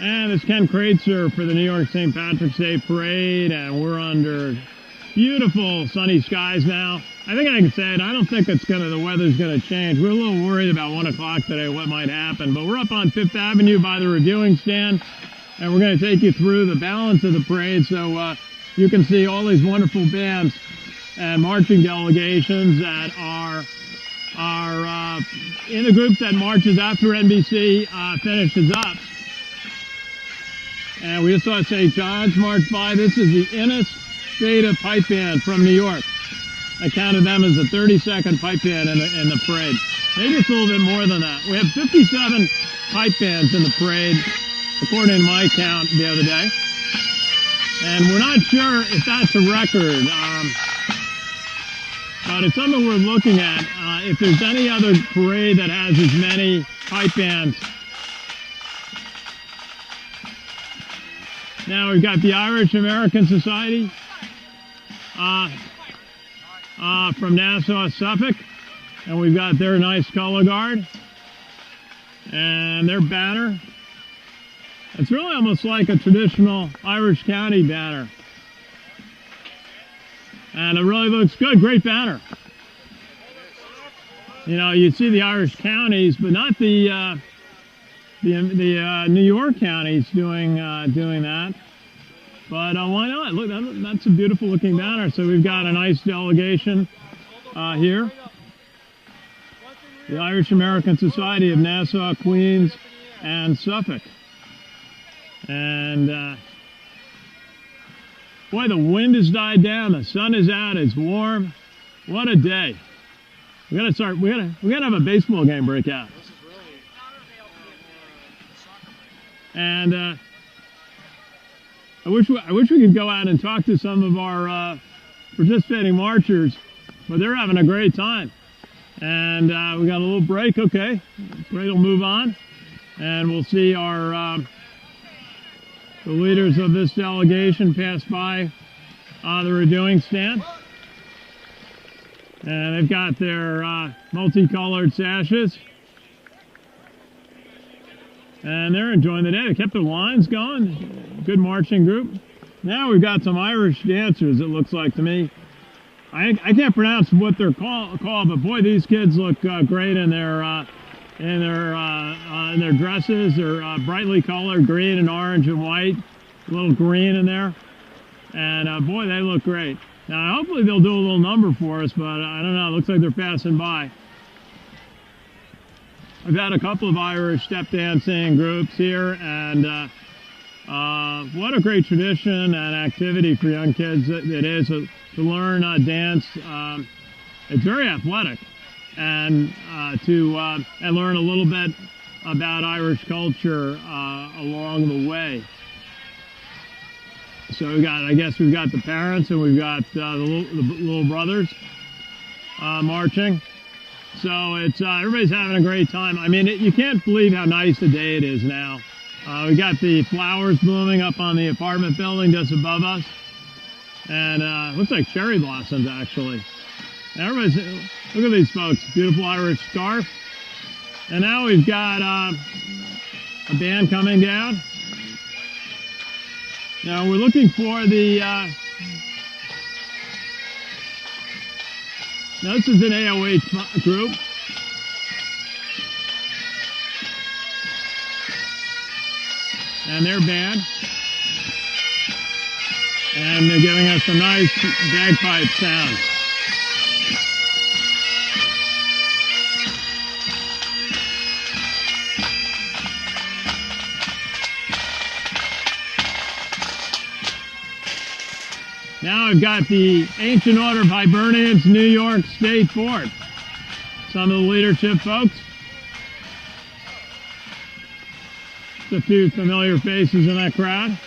And it's Ken Kreitzer for the New York St. Patrick's Day Parade, and we're under beautiful sunny skies now. I think I can say it. I don't think the weather's gonna change. We're a little worried about 1 o'clock today, what might happen, but we're up on 5th Avenue by the reviewing stand, and we're gonna take you through the balance of the parade so you can see all these wonderful bands and marching delegations that are in the group that marches after NBC finishes up. And we just saw St. John's march by. This is the Innis Fada Pipe Band from New York. I counted them as the 32nd pipe band in the parade. Maybe it's a little bit more than that. We have 57 pipe bands in the parade, according to my count the other day. And we're not sure if that's a record, but it's something we're looking at. If there's any other parade that has as many pipe bands. Now we've got the Irish American Society from Nassau, Suffolk, and we've got their nice color guard and their banner. It's really almost like a traditional Irish County banner, and it really looks good. Great banner. You know, you see the Irish counties, but not the New York counties doing that. But why not? Look, that's a beautiful looking banner. So we've got a nice delegation here. The Irish American Society of Nassau, Queens, and Suffolk. And boy, the wind has died down. The sun is out. It's warm. What a day! We gotta start. We gotta have a baseball game break out. And I wish we could go out and talk to some of our participating marchers, but they're having a great time. And we got a little break. Okay, parade will move on, and we'll see our the leaders of this delegation pass by the reviewing stand, and they've got their multicolored sashes. And they're enjoying the day. They kept the lines going. Good marching group. Now we've got some Irish dancers, it looks like to me. I can't pronounce what they're called, but boy, these kids look great in their dresses. They're brightly colored, green and orange and white. A little green in there. And boy, they look great. Now, hopefully they'll do a little number for us, but I don't know. It looks like they're passing by. We've had a couple of Irish step dancing groups here, and what a great tradition and activity for young kids it is to learn dance. It's very athletic, and and learn a little bit about Irish culture along the way. So I guess we've got the parents and we've got the little brothers marching. So it's everybody's having a great time. I mean, you can't believe how nice the day it is now. We got the flowers blooming up on the apartment building just above us, and looks like cherry blossoms actually. Everybody's look at these folks, beautiful Irish scarf. And now we've got a band coming down. Now we're looking for the. Now this is an AOH group. And their band. And they're giving us a nice bagpipe sound. Now I've got the Ancient Order of Hibernians New York State Board. Some of the leadership folks. Just a few familiar faces in that crowd.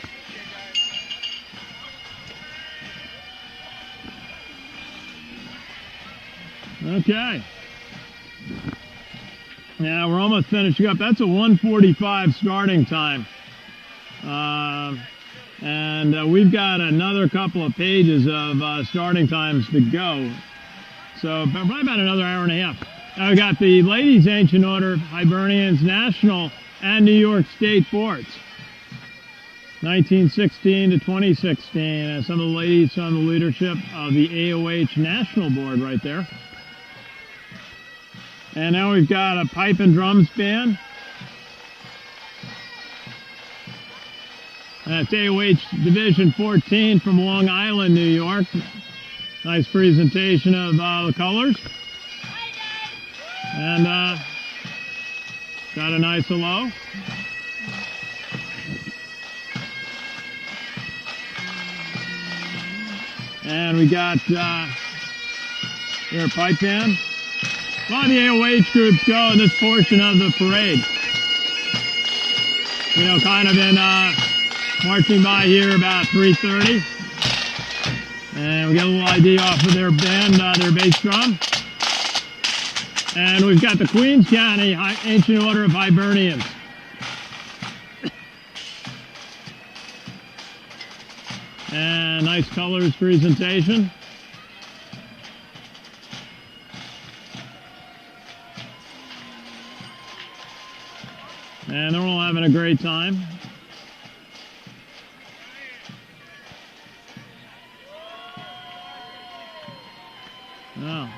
Okay. Now we're almost finishing up. That's a 1:45 starting time. And we've got another couple of pages of starting times to go. So probably about another hour and a half. Now we've got the Ladies Ancient Order, Hibernians National, and New York State Boards. 1916 to 2016. And some of the ladies on the leadership of the AOH National Board right there. And now we've got a pipe and drums band. That's AOH Division 14 from Long Island, New York. Nice presentation of the colors. And got a nice hello. And we got their pipe band. A lot of the AOH groups go in this portion of the parade. You know, kind of in marching by here about 3:30. And we got a little ID off of their band, their bass drum. And we've got the Queens County Ancient Order of Hibernians. And nice colors presentation. And they're all having a great time. Oh.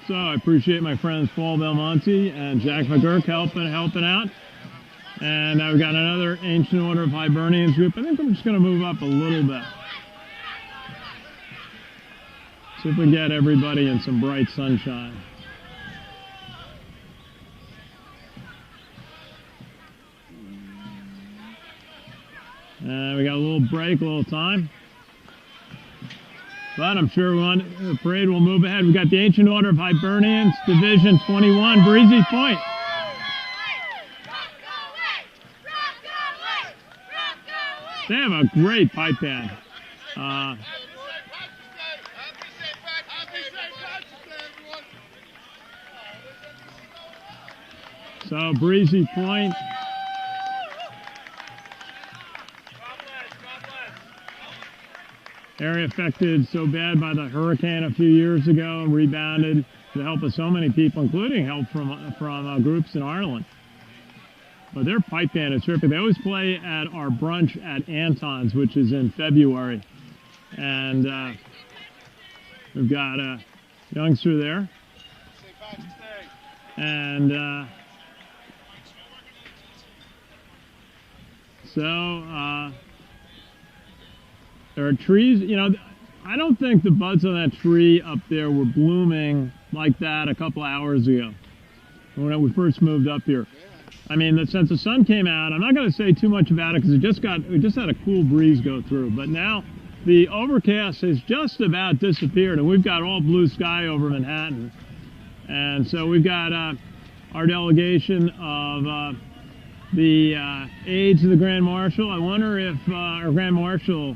So I appreciate my friends Paul Belmonte and Jack McGurk helping out. And we've got another Ancient Order of Hibernians group. I think I'm just going to move up a little bit. See if we can get everybody in some bright sunshine. And we got a little break, a little time. But I'm sure the parade will move ahead. We got the Ancient Order of Hibernians, Division 21, Breezy Point. They have a great pipe band. So Breezy Point. Area affected so bad by the hurricane a few years ago and rebounded to the help of so many people, including help from groups in Ireland. But their pipe band is terrific. They always play at our brunch at Anton's, which is in February. And we've got a youngster there. And there are trees, you know, I don't think the buds on that tree up there were blooming like that a couple hours ago when we first moved up here. I mean, since the sun came out, I'm not going to say too much about it because we just had a cool breeze go through. But now the overcast has just about disappeared and we've got all blue sky over Manhattan. And so we've got our delegation of the aides of the Grand Marshal. I wonder if our Grand Marshal,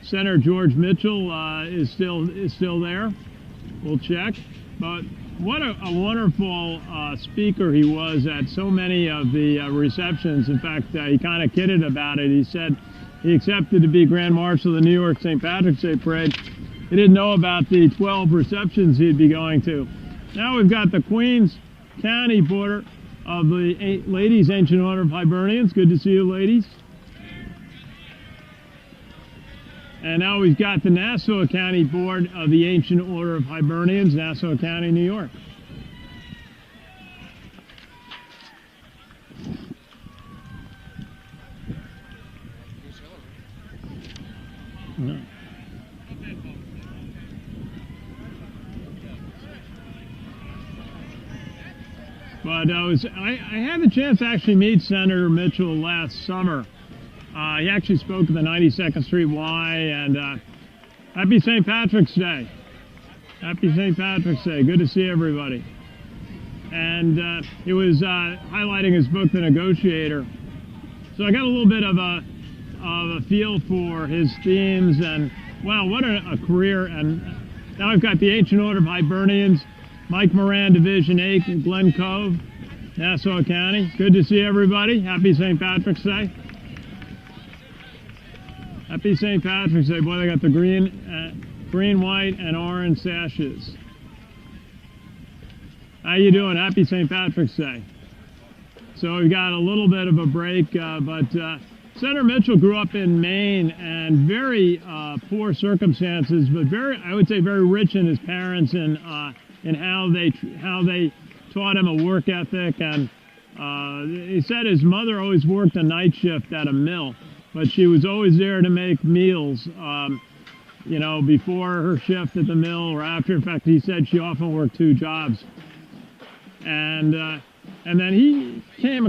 Senator George Mitchell, is still there. We'll check. But what a wonderful speaker he was at so many of the receptions. In fact, he kind of kidded about it. He said he accepted to be Grand Marshal of the New York St. Patrick's Day Parade. He didn't know about the 12 receptions he'd be going to. Now we've got the Queens County border of the Ladies Ancient Order of Hibernians. Good to see you, ladies. And now we've got the Nassau County Board of the Ancient Order of Hibernians, Nassau County, New York. No. But I had the chance to actually meet Senator Mitchell last summer. He actually spoke at the 92nd Street Y, and happy St. Patrick's Day. Happy St. Patrick's Day. Good to see everybody. And he was highlighting his book, The Negotiator. So I got a little bit of a feel for his themes, and wow, what a career. And now I've got the Ancient Order of Hibernians, Mike Moran, Division 8, Glen Cove, Nassau County. Good to see everybody. Happy St. Patrick's Day. Happy St. Patrick's Day. Boy, they got the green, white, and orange sashes. How you doing? Happy St. Patrick's Day. So we've got a little bit of a break, but Senator Mitchell grew up in Maine and very poor circumstances, but I would say very rich in his parents and in how they taught him a work ethic. And he said his mother always worked a night shift at a mill, but she was always there to make meals, you know, before her shift at the mill or after. In fact, he said she often worked 2 jobs. And then he came,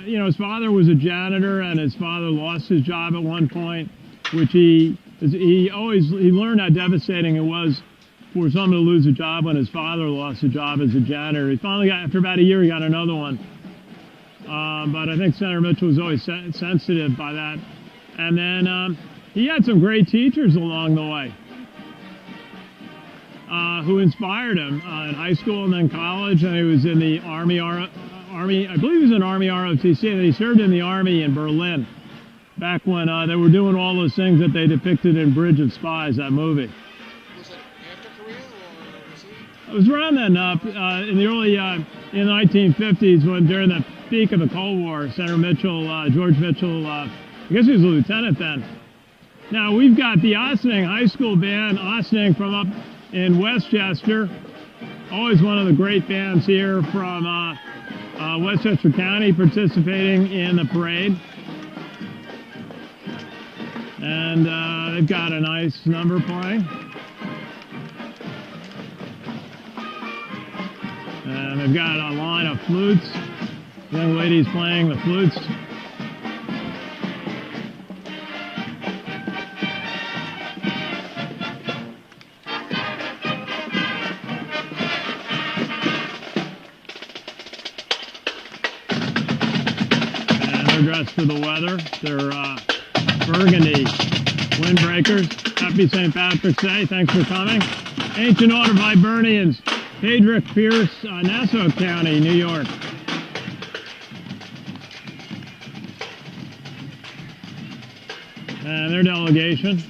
you know, his father was a janitor, and his father lost his job at one point, which he learned how devastating it was for someone to lose a job when his father lost a job as a janitor. He finally got, after about a year, he got another one. But I think Senator Mitchell was always sensitive by that. And then he had some great teachers along the way who inspired him in high school and then college. And he was in the Army, I believe he was in Army ROTC, and he served in the Army in Berlin back when they were doing all those things that they depicted in Bridge of Spies, that movie. Was it after Korea or was it? It was around then, in the early, in the 1950s, when during the peak of the Cold War, Senator Mitchell, George Mitchell, I guess he was a lieutenant then. Now we've got the Ossining High School Band, Ossining from up in Westchester, always one of the great bands here from Westchester County, participating in the parade. And they've got a nice number playing. And they've got a line of flutes. Young ladies playing the flutes. Dressed for the weather. They're burgundy windbreakers. Happy St. Patrick's Day. Thanks for coming. Ancient Order of Hibernians, Pedrick Pierce, Nassau County, New York. And their delegation.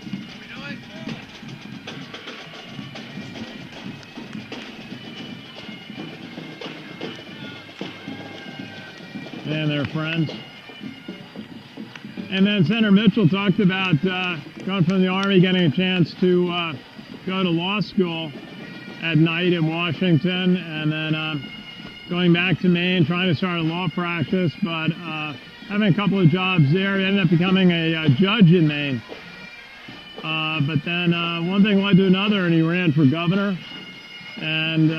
And their friends. And then Senator Mitchell talked about going from the Army, getting a chance to go to law school at night in Washington, and then going back to Maine, trying to start a law practice, but having a couple of jobs there. He ended up becoming a judge in Maine. But then one thing led to another, and he ran for governor. And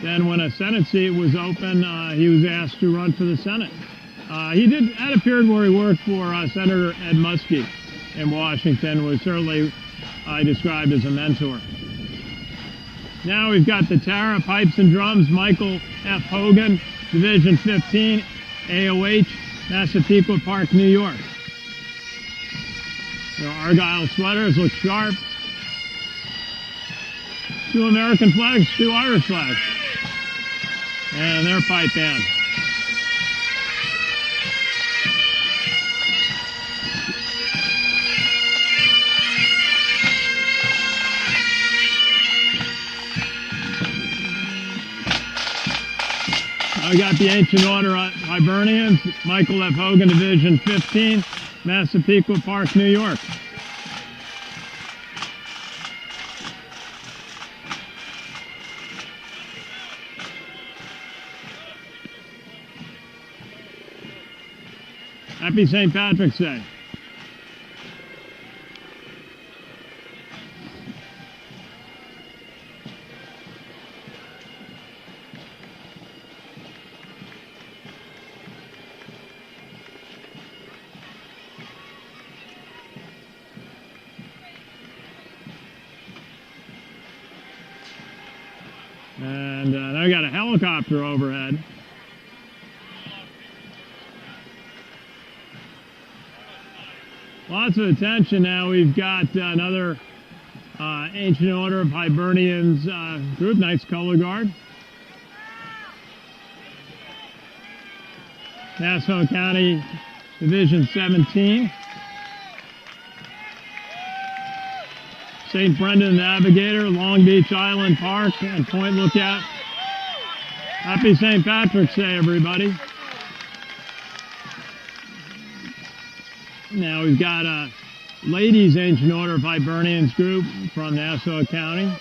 then when a Senate seat was open, he was asked to run for the Senate. He had a period where he worked for Senator Ed Muskie in Washington, was certainly described as a mentor. Now we've got the Tara Pipes and Drums, Michael F. Hogan, Division 15, AOH, Massapequa Park, New York. Their Argyle sweaters look sharp. 2 American flags, 2 Irish flags. And their pipe band. I got the Ancient Order Hibernians, Michael F. Hogan, Division 15, Massapequa Park, New York. Happy St. Patrick's Day. And now we got a helicopter overhead. Lots of attention now. We've got another Ancient Order of Hibernians group, nice color guard. Nassau County, Division 17. St. Brendan Navigator, Long Beach Island Park, and Point Lookout, Happy St. Patrick's Day, everybody. Now we've got a ladies' ancient order of Hibernians group from Nassau County.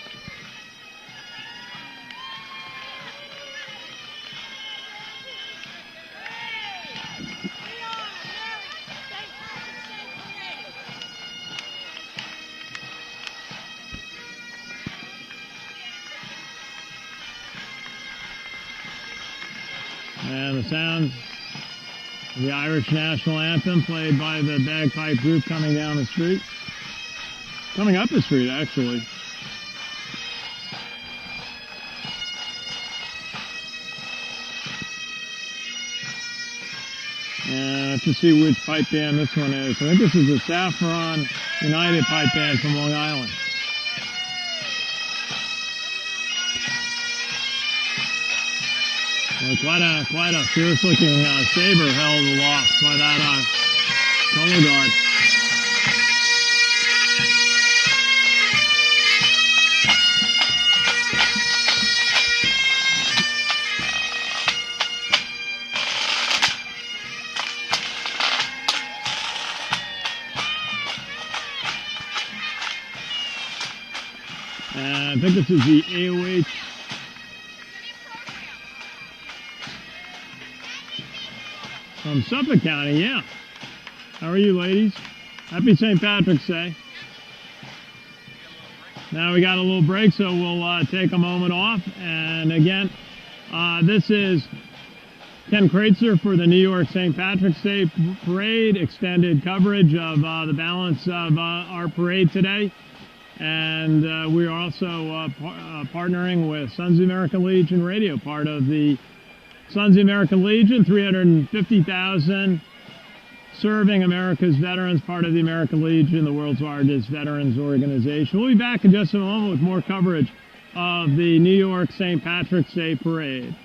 And the sounds of the Irish national anthem played by the bagpipe group coming down the street. Coming up the street, actually. And let's just see which pipe band this one is. I think this is the Saffron United Pipe Band from Long Island. Well, quite a fierce-looking saber held aloft by that color guard. And I think this is the AOH. From Suffolk County, yeah. How are you, ladies? Happy St. Patrick's Day. Now we got a little break, so we'll take a moment off. And again, this is Ken Kreitzer for the New York St. Patrick's Day Parade, extended coverage of the balance of our parade today. And we are also partnering with Sons of the American Legion Radio, part of the Sons of the American Legion, 350,000 serving America's veterans, part of the American Legion, the world's largest veterans organization. We'll be back in just a moment with more coverage of the New York St. Patrick's Day Parade.